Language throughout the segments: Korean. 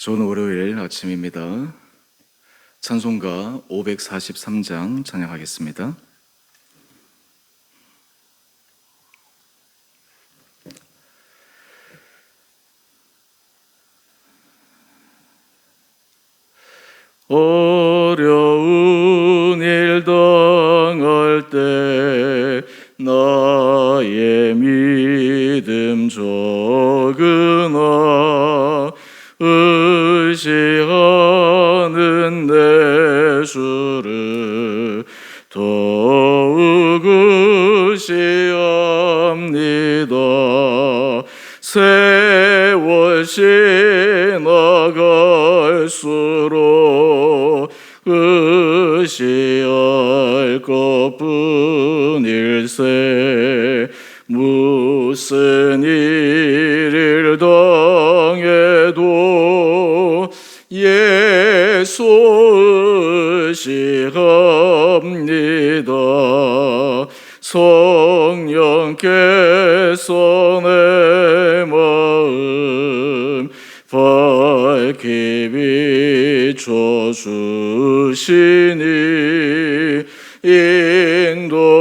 좋은 월요일 아침입니다. 찬송가 543장 찬양하겠습니다. 어려운 일 당할 때 나의 믿음 적으나 의지하는 내 주를 더욱 의지합니다. 세월 지나갈수록 의지할 것뿐일세. 무슨 일을 당해도 예수 의지합니다. 성령께서 내 마음 밝히 비춰주시니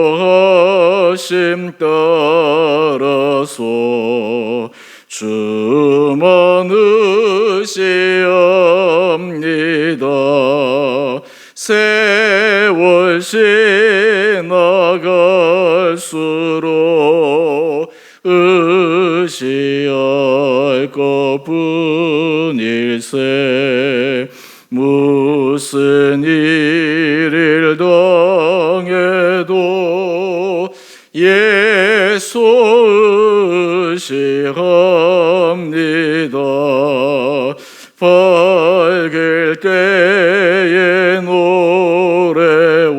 인도하심 따라서 주만 의지합니다. 세월 지나갈수록 의지할 것뿐일세. 무슨 일을 당해도 예수 의지합니다. 밝을 때의 노래와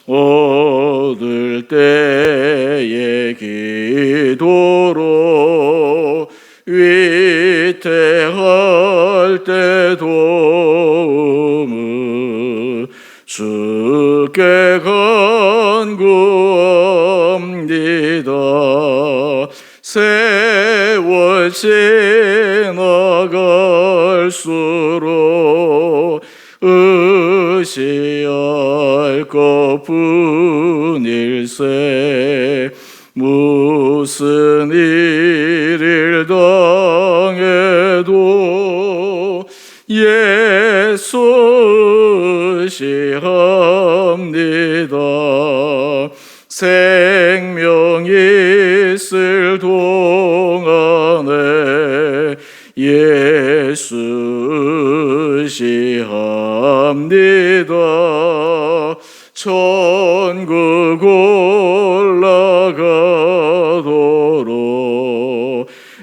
어두울 때의 기도로 위태할 때 도움을 주께 간구합니다. 세월 지나갈수록 의지할 것뿐일세. 무슨 일을 당해도 예수 의지합니다. 생명 있을 동안에 예수 의지합니다. 천국 올라가도록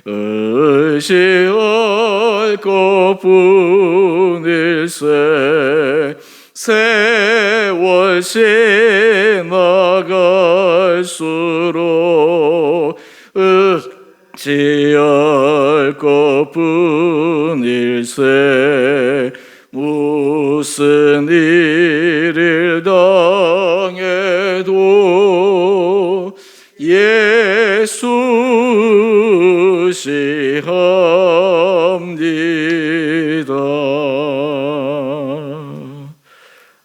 의지할 것뿐일세. 세월 지나갈수록 의지할 것뿐일세. 무슨 일을 당해도 예수 의지합니다.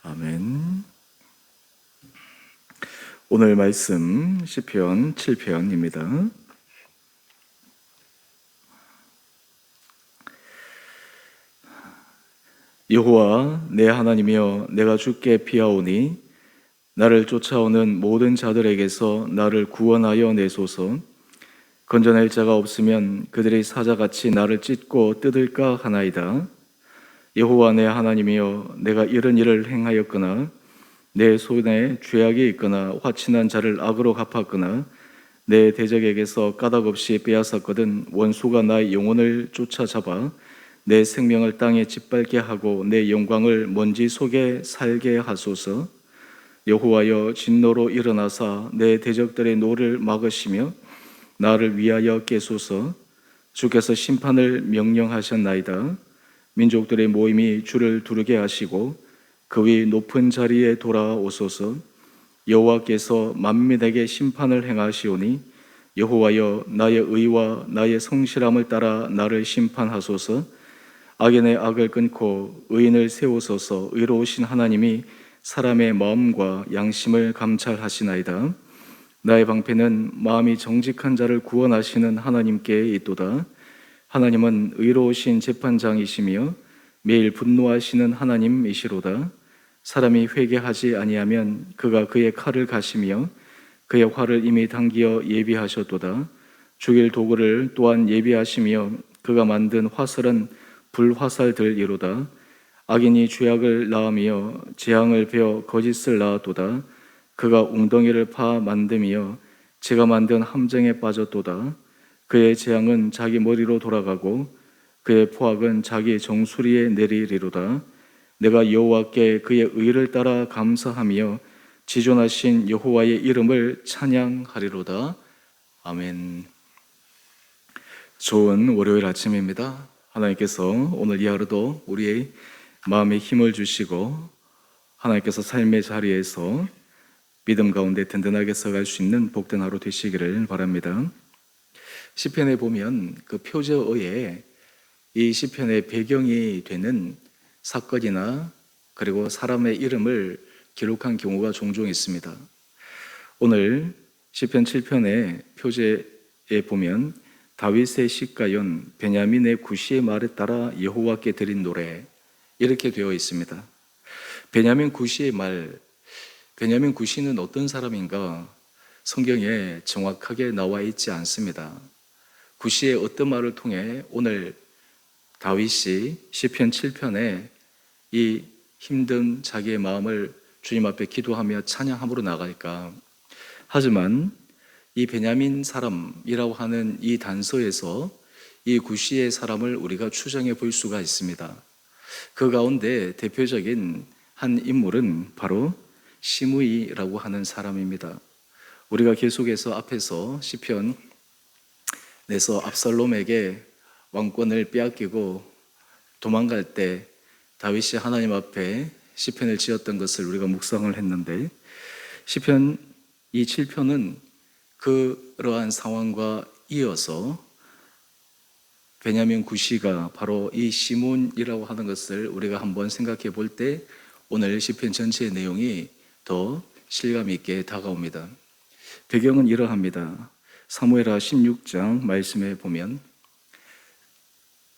아멘. 오늘 말씀 시편 7편입니다. 여호와 내 하나님이여, 내가 주께 피하오니 나를 쫓아오는 모든 자들에게서 나를 구원하여 내소서. 건져낼 자가 없으면 그들이 사자같이 나를 찢고 뜯을까 하나이다. 여호와 내 하나님이여, 내가 이런 일을 행하였거나 내 손에 죄악이 있거나 화친한 자를 악으로 갚았거나 내 대적에게서 까닭없이 빼앗았거든 원수가 나의 영혼을 쫓아잡아 내 생명을 땅에 짓밟게 하고 내 영광을 먼지 속에 살게 하소서. 여호와여, 진노로 일어나사 내 대적들의 노를 막으시며 나를 위하여 깨소서. 주께서 심판을 명령하셨나이다. 민족들의 모임이 주를 두르게 하시고 그 위 높은 자리에 돌아오소서. 여호와께서 만민에게 심판을 행하시오니 여호와여, 나의 의와 나의 성실함을 따라 나를 심판하소서. 악인의 악을 끊고 의인을 세우소서. 의로우신 하나님이 사람의 마음과 양심을 감찰하시나이다. 나의 방패는 마음이 정직한 자를 구원하시는 하나님께 있도다. 하나님은 의로우신 재판장이시며 매일 분노하시는 하나님이시로다. 사람이 회개하지 아니하면 그가 그의 칼을 가시며 그의 활을 이미 당기어 예비하셨도다. 죽일 도구를 또한 예비하시며 그가 만든 화살은 불화살들이로다. 악인이 죄악을 낳으며 재앙을 베어 거짓을 낳았도다. 그가 웅덩이를 파 만듦이여 제가 만든 함정에 빠졌도다. 그의 재앙은 자기 머리로 돌아가고 그의 포악은 자기 정수리에 내리리로다. 내가 여호와께 그의 의를 따라 감사하며 지존하신 여호와의 이름을 찬양하리로다. 아멘. 좋은 월요일 아침입니다. 하나님께서 오늘 이 하루도 우리의 마음에 힘을 주시고 하나님께서 삶의 자리에서 믿음 가운데 든든하게 서갈 수 있는 복된 하루 되시기를 바랍니다. 시편에 보면 그 표제어에 이 시편의 배경이 되는 사건이나 그리고 사람의 이름을 기록한 경우가 종종 있습니다. 오늘 시편 7편의 표제에 보면 다윗의 시가연 베냐민의 구시의 말에 따라 여호와께 드린 노래 이렇게 되어 있습니다. 베냐민 구시의 말, 베냐민 구시는 어떤 사람인가 성경에 정확하게 나와 있지 않습니다. 구시의 어떤 말을 통해 오늘 다윗이 시편 7편에 이 힘든 자기의 마음을 주님 앞에 기도하며 찬양함으로 나갈까? 하지만 이 베냐민 사람이라고 하는 이 단서에서 이 구시의 사람을 우리가 추정해 볼 수가 있습니다. 그 가운데 대표적인 한 인물은 바로 시므이라고 하는 사람입니다. 우리가 계속해서 앞에서 시편 내서 압살롬에게 왕권을 빼앗기고 도망갈 때 다윗이 하나님 앞에 시편을 지었던 것을 우리가 묵상을 했는데 시편 이 7편은 그러한 상황과 이어서 베냐민 구시가 바로 이 시몬이라고 하는 것을 우리가 한번 생각해 볼 때 오늘 시편 전체의 내용이 더 실감 있게 다가옵니다. 배경은 이러합니다. 사무엘하 16장 말씀에 보면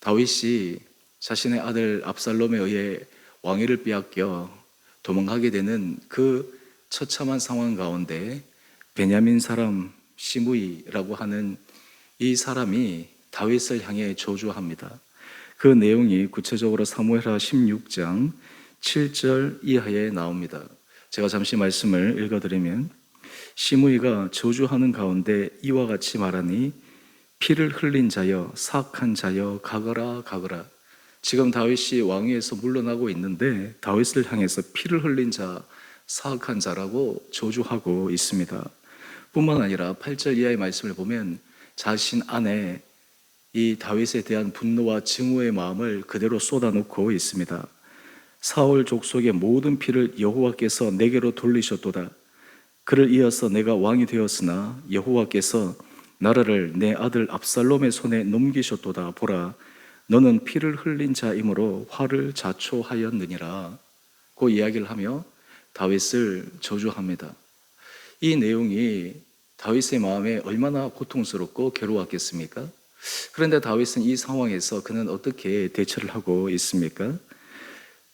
다윗이 자신의 아들 압살롬에 의해 왕위를 빼앗겨 도망가게 되는 그 처참한 상황 가운데 베냐민 사람 시므이라고 하는 이 사람이 다윗을 향해 저주합니다. 그 내용이 구체적으로 사무엘하 16장 7절 이하에 나옵니다. 제가 잠시 말씀을 읽어드리면 시므이가 저주하는 가운데 이와 같이 말하니 피를 흘린 자여 사악한 자여 가거라 가거라. 지금 다윗이 왕위에서 물러나고 있는데 다윗을 향해서 피를 흘린 자 사악한 자라고 저주하고 있습니다. 뿐만 아니라 8절 이하의 말씀을 보면 자신 안에 이 다윗에 대한 분노와 증오의 마음을 그대로 쏟아놓고 있습니다. 사울 족속의 모든 피를 여호와께서 내게로 돌리셨도다. 그를 이어서 내가 왕이 되었으나 여호와께서 나라를 내 아들 압살롬의 손에 넘기셨도다. 보라, 너는 피를 흘린 자이므로 화를 자초하였느니라. 그 이야기를 하며 다윗을 저주합니다. 이 내용이 다윗의 마음에 얼마나 고통스럽고 괴로웠겠습니까? 그런데 다윗은 이 상황에서 그는 어떻게 대처를 하고 있습니까?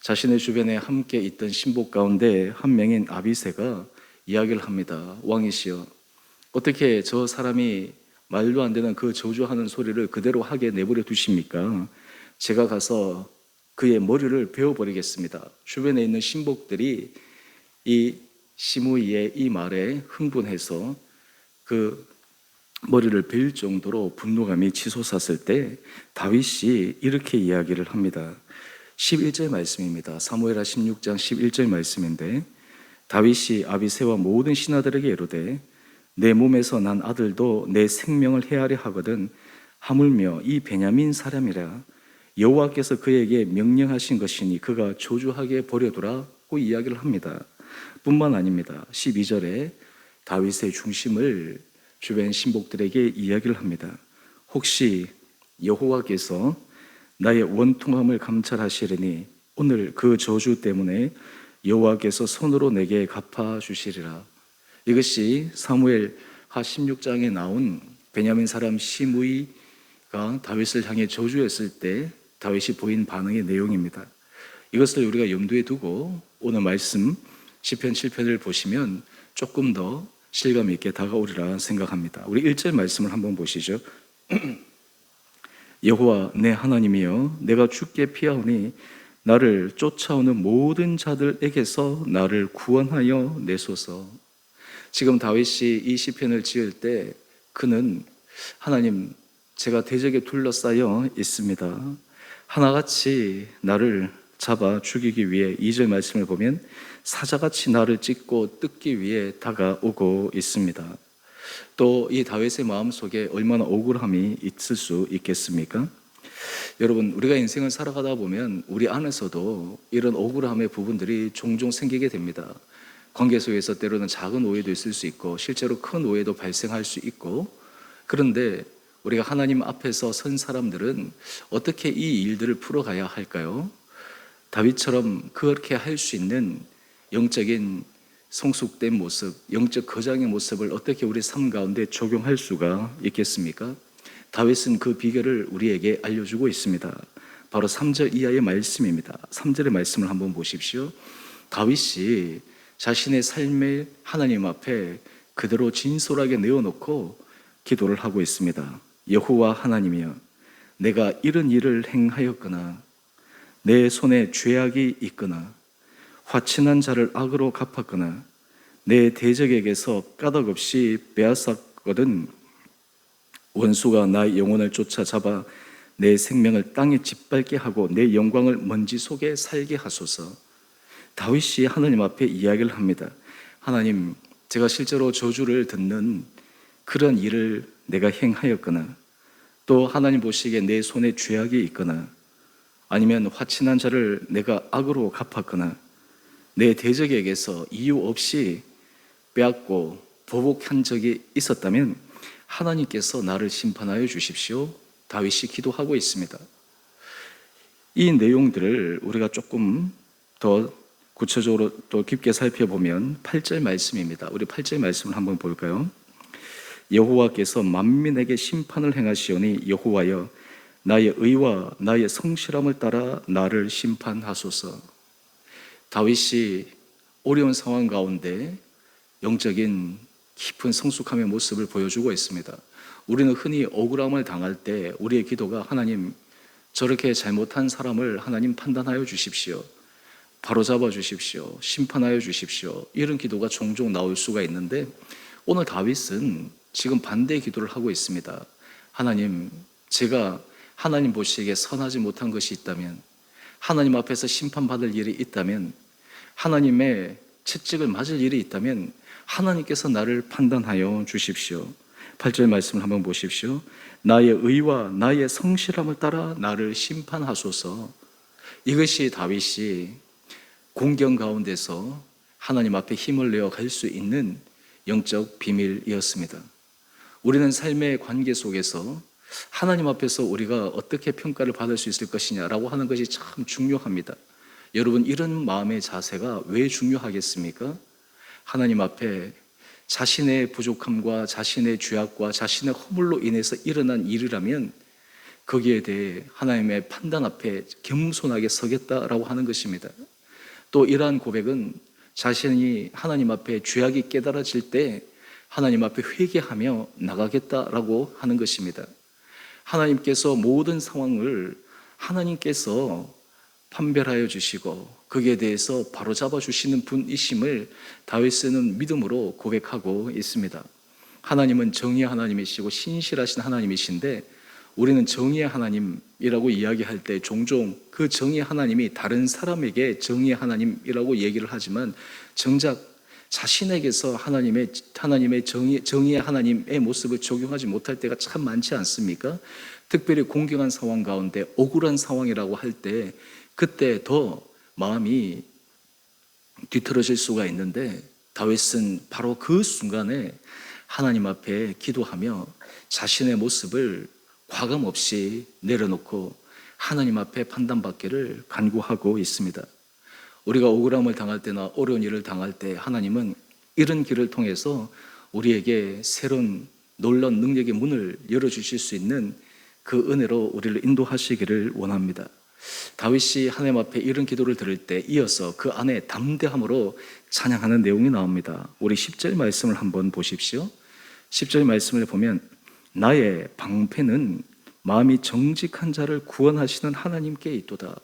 자신의 주변에 함께 있던 신복 가운데 한 명인 아비새가 이야기를 합니다. 왕이시여, 어떻게 저 사람이 말도 안 되는 그 저주하는 소리를 그대로 하게 내버려 두십니까? 제가 가서 그의 머리를 베어버리겠습니다. 주변에 있는 신복들이 이 시므이의 이 말에 흥분해서 그 머리를 베일 정도로 분노감이 치솟았을 때 다윗이 이렇게 이야기를 합니다. 11절 말씀입니다. 사무엘하 16장 11절 말씀인데 다윗이 아비새와 모든 신하들에게 이르되 내 몸에서 난 아들도 내 생명을 해하려 하거든 하물며 이 베냐민 사람이라 여호와께서 그에게 명령하신 것이니 그가 저주하게 버려두라고 이야기를 합니다. 뿐만 아닙니다. 12절에 다윗의 중심을 주변 신복들에게 이야기를 합니다. 혹시 여호와께서 나의 원통함을 감찰하시리니 오늘 그 저주 때문에 여호와께서 손으로 내게 갚아주시리라. 이것이 사무엘 하 16장에 나온 베냐민 사람 시므이가 다윗을 향해 저주했을 때 다윗이 보인 반응의 내용입니다. 이것을 우리가 염두에 두고 오늘 말씀 시편 7편을 보시면 조금 더 실감 있게 다가오리라 생각합니다. 우리 1절 말씀을 한번 보시죠. 여호와 내 하나님이여, 내가 주께 피하오니 나를 쫓아오는 모든 자들에게서 나를 구원하여 내소서. 지금 다윗이 이 시편을 지을 때 그는 하나님, 제가 대적에 둘러싸여 있습니다. 하나같이 나를 잡아 죽이기 위해 2절 말씀을 보면 사자같이 나를 찢고 뜯기 위해 다가오고 있습니다. 또 이 다윗의 마음속에 얼마나 억울함이 있을 수 있겠습니까? 여러분, 우리가 인생을 살아가다 보면 우리 안에서도 이런 억울함의 부분들이 종종 생기게 됩니다. 관계 속에서 때로는 작은 오해도 있을 수 있고 실제로 큰 오해도 발생할 수 있고, 그런데 우리가 하나님 앞에서 선 사람들은 어떻게 이 일들을 풀어가야 할까요? 다윗처럼 그렇게 할 수 있는 영적인 성숙된 모습, 영적 거장의 모습을 어떻게 우리 삶 가운데 적용할 수가 있겠습니까? 다윗은 그 비결을 우리에게 알려주고 있습니다. 바로 3절 이하의 말씀입니다. 3절의 말씀을 한번 보십시오. 다윗이 자신의 삶을 하나님 앞에 그대로 진솔하게 내어놓고 기도를 하고 있습니다. 여호와 하나님이여, 내가 이런 일을 행하였거나 내 손에 죄악이 있거나 화친한 자를 악으로 갚았거나 내 대적에게서 까닭없이 빼앗았거든 원수가 나의 영혼을 쫓아잡아 내 생명을 땅에 짓밟게 하고 내 영광을 먼지 속에 살게 하소서. 다윗이 하나님 앞에 이야기를 합니다. 하나님, 제가 실제로 저주를 듣는 그런 일을 내가 행하였거나 또 하나님 보시기에 내 손에 죄악이 있거나 아니면 화친한 자를 내가 악으로 갚았거나 내 대적에게서 이유 없이 빼앗고 보복한 적이 있었다면 하나님께서 나를 심판하여 주십시오. 다윗이 기도하고 있습니다. 이 내용들을 우리가 조금 더 구체적으로 또 깊게 살펴보면 8절 말씀입니다. 우리 8절 말씀을 한번 볼까요? 여호와께서 만민에게 심판을 행하시오니 여호와여, 나의 의와 나의 성실함을 따라 나를 심판하소서. 다윗이 어려운 상황 가운데 영적인 깊은 성숙함의 모습을 보여주고 있습니다. 우리는 흔히 억울함을 당할 때 우리의 기도가 하나님, 저렇게 잘못한 사람을 하나님 판단하여 주십시오, 바로잡아 주십시오, 심판하여 주십시오, 이런 기도가 종종 나올 수가 있는데 오늘 다윗은 지금 반대의 기도를 하고 있습니다. 하나님, 제가 하나님 보시기에 선하지 못한 것이 있다면, 하나님 앞에서 심판받을 일이 있다면, 하나님의 채찍을 맞을 일이 있다면 하나님께서 나를 판단하여 주십시오. 8절 말씀을 한번 보십시오. 나의 의와 나의 성실함을 따라 나를 심판하소서. 이것이 다윗이 공경 가운데서 하나님 앞에 힘을 내어 갈 수 있는 영적 비밀이었습니다. 우리는 삶의 관계 속에서 하나님 앞에서 우리가 어떻게 평가를 받을 수 있을 것이냐라고 하는 것이 참 중요합니다. 여러분, 이런 마음의 자세가 왜 중요하겠습니까? 하나님 앞에 자신의 부족함과 자신의 죄악과 자신의 허물로 인해서 일어난 일이라면 거기에 대해 하나님의 판단 앞에 겸손하게 서겠다라고 하는 것입니다. 또 이러한 고백은 자신이 하나님 앞에 죄악이 깨달아질 때 하나님 앞에 회개하며 나가겠다라고 하는 것입니다. 하나님께서 모든 상황을 하나님께서 판별하여 주시고 거기에 대해서 바로잡아 주시는 분이심을 다윗은 믿음으로 고백하고 있습니다. 하나님은 정의의 하나님이시고 신실하신 하나님이신데 우리는 정의의 하나님이라고 이야기할 때 종종 그 정의의 하나님이 다른 사람에게 정의의 하나님이라고 얘기를 하지만 정작 자신에게서 하나님의 정의의 하나님의 모습을 적용하지 못할 때가 참 많지 않습니까? 특별히 공경한 상황 가운데 억울한 상황이라고 할 때 그때 더 마음이 뒤틀어질 수가 있는데 다윗은 바로 그 순간에 하나님 앞에 기도하며 자신의 모습을 과감 없이 내려놓고 하나님 앞에 판단받기를 간구하고 있습니다. 우리가 억울함을 당할 때나 어려운 일을 당할 때 하나님은 이런 길을 통해서 우리에게 새로운 놀라운 능력의 문을 열어주실 수 있는 그 은혜로 우리를 인도하시기를 원합니다. 다윗이 하나님 앞에 이런 기도를 들을 때 이어서 그 안에 담대함으로 찬양하는 내용이 나옵니다. 우리 10절 말씀을 한번 보십시오. 10절 말씀을 보면 나의 방패는 마음이 정직한 자를 구원하시는 하나님께 있도다.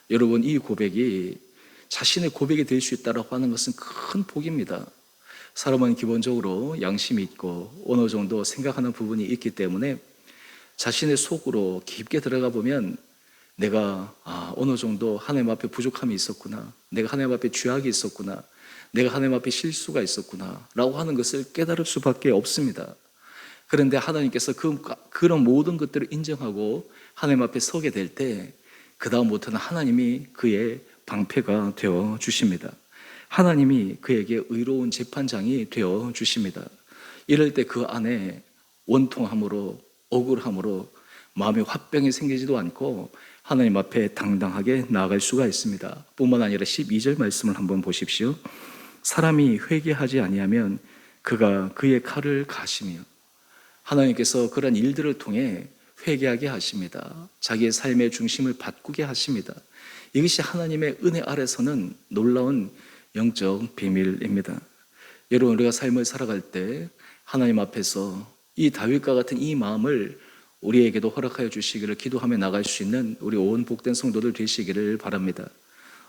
여러분, 이 고백이 자신의 고백이 될 수 있다고 하는 것은 큰 복입니다. 사람은 기본적으로 양심이 있고 어느 정도 생각하는 부분이 있기 때문에 자신의 속으로 깊게 들어가 보면 내가 어느 정도 하나님 앞에 부족함이 있었구나, 내가 하나님 앞에 죄악이 있었구나, 내가 하나님 앞에 실수가 있었구나 라고 하는 것을 깨달을 수밖에 없습니다. 그런데 하나님께서 그런 모든 것들을 인정하고 하나님 앞에 서게 될 때 그 다음부터는 하나님이 그의 방패가 되어 주십니다. 하나님이 그에게 의로운 재판장이 되어 주십니다. 이럴 때 그 안에 원통함으로, 억울함으로 마음에 화병이 생기지도 않고 하나님 앞에 당당하게 나아갈 수가 있습니다. 뿐만 아니라 12절 말씀을 한번 보십시오. 사람이 회개하지 아니하면 그가 그의 칼을 가시며, 하나님께서 그런 일들을 통해 회개하게 하십니다. 자기의 삶의 중심을 바꾸게 하십니다. 이것이 하나님의 은혜 아래서는 놀라운 영적 비밀입니다. 여러분, 우리가 삶을 살아갈 때 하나님 앞에서 이 다윗과 같은 이 마음을 우리에게도 허락하여 주시기를 기도하며 나갈 수 있는 우리 온 복된 성도들 되시기를 바랍니다.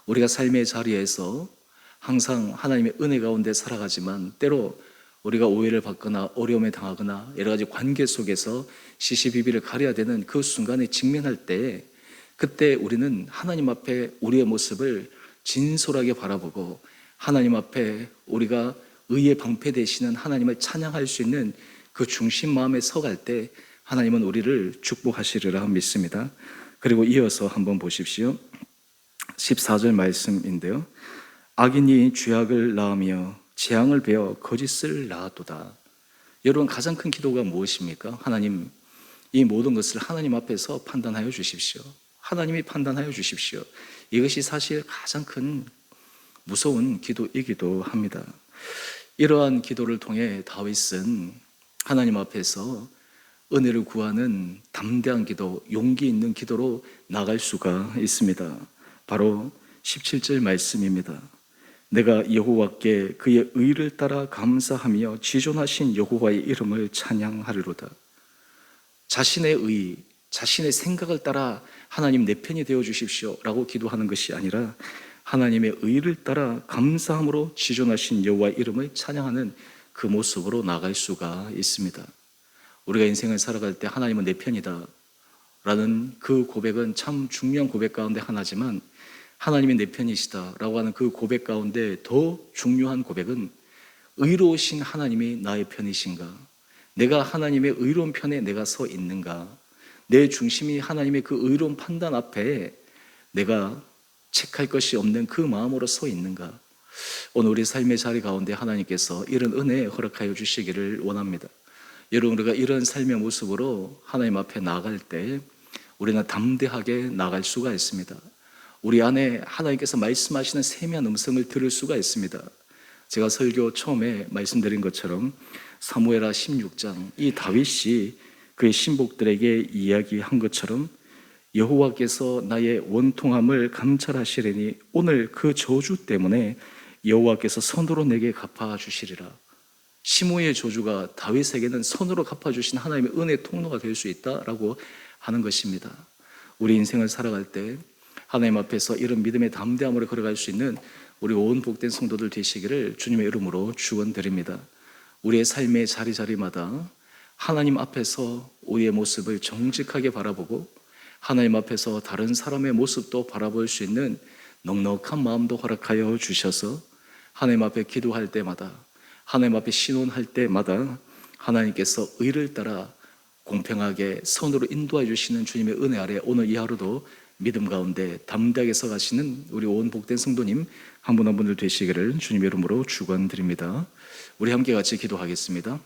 우리가 삶의 자리에서 항상 하나님의 은혜 가운데 살아가지만 때로 우리가 오해를 받거나 어려움에 당하거나 여러 가지 관계 속에서 시시비비를 가려야 되는 그 순간에 직면할 때, 그때 우리는 하나님 앞에 우리의 모습을 진솔하게 바라보고 하나님 앞에 우리가 의의 방패 되시는 하나님을 찬양할 수 있는 그 중심 마음에 서갈 때 하나님은 우리를 축복하시리라 믿습니다. 그리고 이어서 한번 보십시오. 14절 말씀인데요. 악인이 죄악을 낳으며 재앙을 베어 거짓을 낳았도다. 여러분, 가장 큰 기도가 무엇입니까? 하나님, 이 모든 것을 하나님 앞에서 판단하여 주십시오. 하나님이 판단하여 주십시오. 이것이 사실 가장 큰 무서운 기도이기도 합니다. 이러한 기도를 통해 다윗은 하나님 앞에서 은혜를 구하는 담대한 기도, 용기 있는 기도로 나갈 수가 있습니다. 바로 17절 말씀입니다. 내가 여호와께 그의 의를 따라 감사하며 지존하신 여호와의 이름을 찬양하리로다. 자신의 의, 자신의 생각을 따라 하나님 내 편이 되어 주십시오 라고 기도하는 것이 아니라 하나님의 의를 따라 감사함으로 지존하신 여호와의 이름을 찬양하는 그 모습으로 나갈 수가 있습니다. 우리가 인생을 살아갈 때 하나님은 내 편이다 라는 그 고백은 참 중요한 고백 가운데 하나지만, 하나님이 내 편이시다 라고 하는 그 고백 가운데 더 중요한 고백은 의로우신 하나님이 나의 편이신가, 내가 하나님의 의로운 편에 내가 서 있는가, 내 중심이 하나님의 그 의로운 판단 앞에 내가 책할 것이 없는 그 마음으로 서 있는가. 오늘 우리 삶의 자리 가운데 하나님께서 이런 은혜 허락하여 주시기를 원합니다. 여러분, 우리가 이런 삶의 모습으로 하나님 앞에 나갈 때 우리는 담대하게 나갈 수가 있습니다. 우리 안에 하나님께서 말씀하시는 세미한 음성을 들을 수가 있습니다. 제가 설교 처음에 말씀드린 것처럼 사무엘하 16장, 이 다윗이 그의 신복들에게 이야기한 것처럼 여호와께서 나의 원통함을 감찰하시리니 오늘 그 저주 때문에 여호와께서 선으로 내게 갚아주시리라. 시므의 저주가 다윗에게는 선으로 갚아주신 하나님의 은혜의 통로가 될 수 있다라고 하는 것입니다. 우리 인생을 살아갈 때 하나님 앞에서 이런 믿음의 담대함으로 걸어갈 수 있는 우리 온 복된 성도들 되시기를 주님의 이름으로 축원드립니다. 우리의 삶의 자리자리마다 하나님 앞에서 우리의 모습을 정직하게 바라보고 하나님 앞에서 다른 사람의 모습도 바라볼 수 있는 넉넉한 마음도 허락하여 주셔서 하나님 앞에 기도할 때마다, 하나님 앞에 신원할 때마다 하나님께서 의를 따라 공평하게 선으로 인도해 주시는 주님의 은혜 아래 오늘 이 하루도 믿음 가운데 담대하게 서가시는 우리 온 복된 성도님 한 분 한 분들 되시기를 주님의 이름으로 축원드립니다. 우리 함께 같이 기도하겠습니다.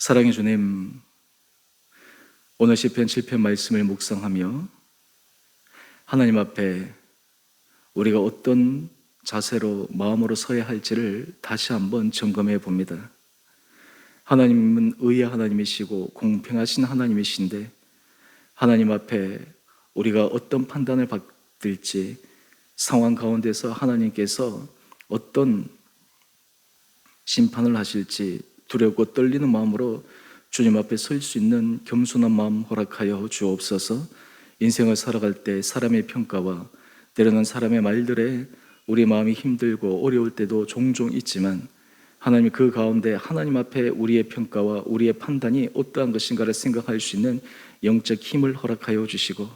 사랑의 주님, 오늘 시편 7편 말씀을 묵상하며 하나님 앞에 우리가 어떤 자세로 마음으로 서야 할지를 다시 한번 점검해 봅니다. 하나님은 의의 하나님이시고 공평하신 하나님이신데 하나님 앞에 우리가 어떤 판단을 받을지 상황 가운데서 하나님께서 어떤 심판을 하실지 두렵고 떨리는 마음으로 주님 앞에 설 수 있는 겸손한 마음 허락하여 주옵소서. 인생을 살아갈 때 사람의 평가와 때로는 사람의 말들에 우리 마음이 힘들고 어려울 때도 종종 있지만 하나님 그 가운데 하나님 앞에 우리의 평가와 우리의 판단이 어떠한 것인가를 생각할 수 있는 영적 힘을 허락하여 주시고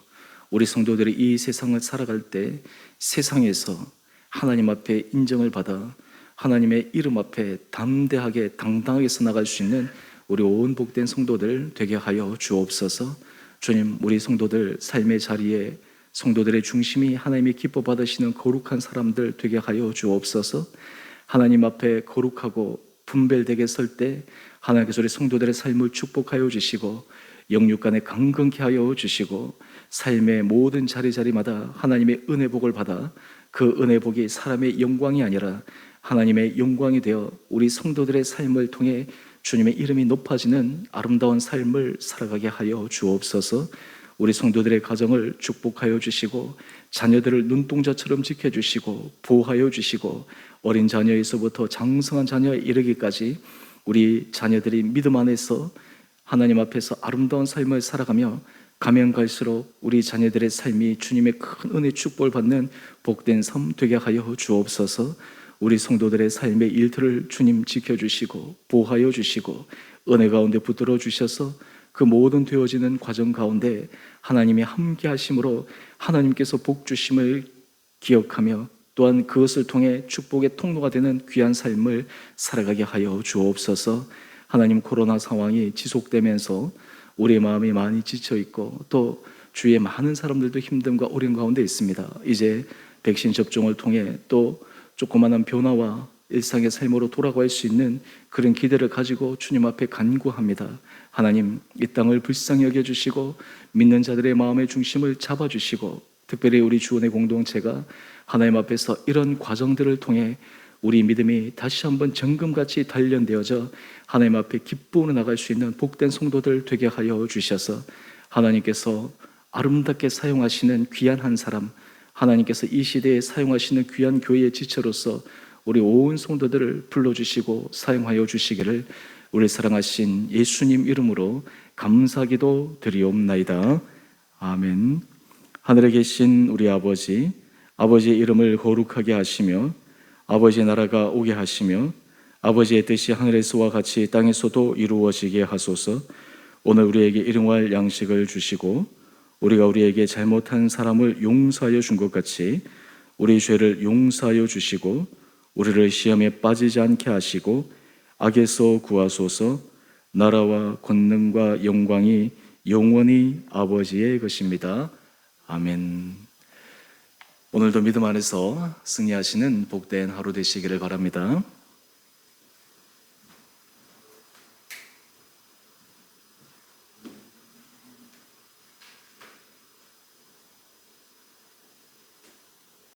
우리 성도들이 이 세상을 살아갈 때 세상에서 하나님 앞에 인정을 받아 하나님의 이름 앞에 담대하게 당당하게 서나갈 수 있는 우리 온 복된 성도들 되게 하여 주옵소서. 주님, 우리 성도들 삶의 자리에 성도들의 중심이 하나님이 기뻐 받으시는 거룩한 사람들 되게 하여 주옵소서. 하나님 앞에 거룩하고 분별되게 설 때 하나님께서 우리 성도들의 삶을 축복하여 주시고 영육간에 강건케 하여 주시고 삶의 모든 자리마다 하나님의 은혜복을 받아 그 은혜복이 사람의 영광이 아니라 하나님의 영광이 되어 우리 성도들의 삶을 통해 주님의 이름이 높아지는 아름다운 삶을 살아가게 하여 주옵소서. 우리 성도들의 가정을 축복하여 주시고 자녀들을 눈동자처럼 지켜주시고 보호하여 주시고 어린 자녀에서부터 장성한 자녀에 이르기까지 우리 자녀들이 믿음 안에서 하나님 앞에서 아름다운 삶을 살아가며 가면 갈수록 우리 자녀들의 삶이 주님의 큰 은혜 축복을 받는 복된 삶 되게 하여 주옵소서. 우리 성도들의 삶의 일터를 주님 지켜주시고 보호하여 주시고 은혜 가운데 붙들어 주셔서 그 모든 되어지는 과정 가운데 하나님이 함께 하심으로 하나님께서 복 주심을 기억하며 또한 그것을 통해 축복의 통로가 되는 귀한 삶을 살아가게 하여 주옵소서. 하나님, 코로나 상황이 지속되면서 우리의 마음이 많이 지쳐있고 또 주위에 많은 사람들도 힘듦과 어려움 가운데 있습니다. 이제 백신 접종을 통해 또 조그마한 변화와 일상의 삶으로 돌아갈 수 있는 그런 기대를 가지고 주님 앞에 간구합니다. 하나님, 이 땅을 불쌍히 여겨주시고 믿는 자들의 마음의 중심을 잡아주시고 특별히 우리 주원의 공동체가 하나님 앞에서 이런 과정들을 통해 우리 믿음이 다시 한번 정금같이 단련되어져 하나님 앞에 기쁨으로 나갈 수 있는 복된 성도들 되게 하여 주셔서 하나님께서 아름답게 사용하시는 귀한 한 사람, 하나님께서 이 시대에 사용하시는 귀한 교회의 지체로서 우리 온 성도들을 불러주시고 사용하여 주시기를 우리 사랑하신 예수님 이름으로 감사기도 드리옵나이다. 아멘. 하늘에 계신 우리 아버지, 아버지의 이름을 거룩하게 하시며 아버지의 나라가 오게 하시며 아버지의 뜻이 하늘에서와 같이 땅에서도 이루어지게 하소서. 오늘 우리에게 일용할 양식을 주시고 우리가 우리에게 잘못한 사람을 용서하여 준 것 같이 우리 죄를 용서하여 주시고 우리를 시험에 빠지지 않게 하시고 악에서 구하소서. 나라와 권능과 영광이 영원히 아버지의 것입니다. 아멘. 오늘도 믿음 안에서 승리하시는 복된 하루 되시기를 바랍니다.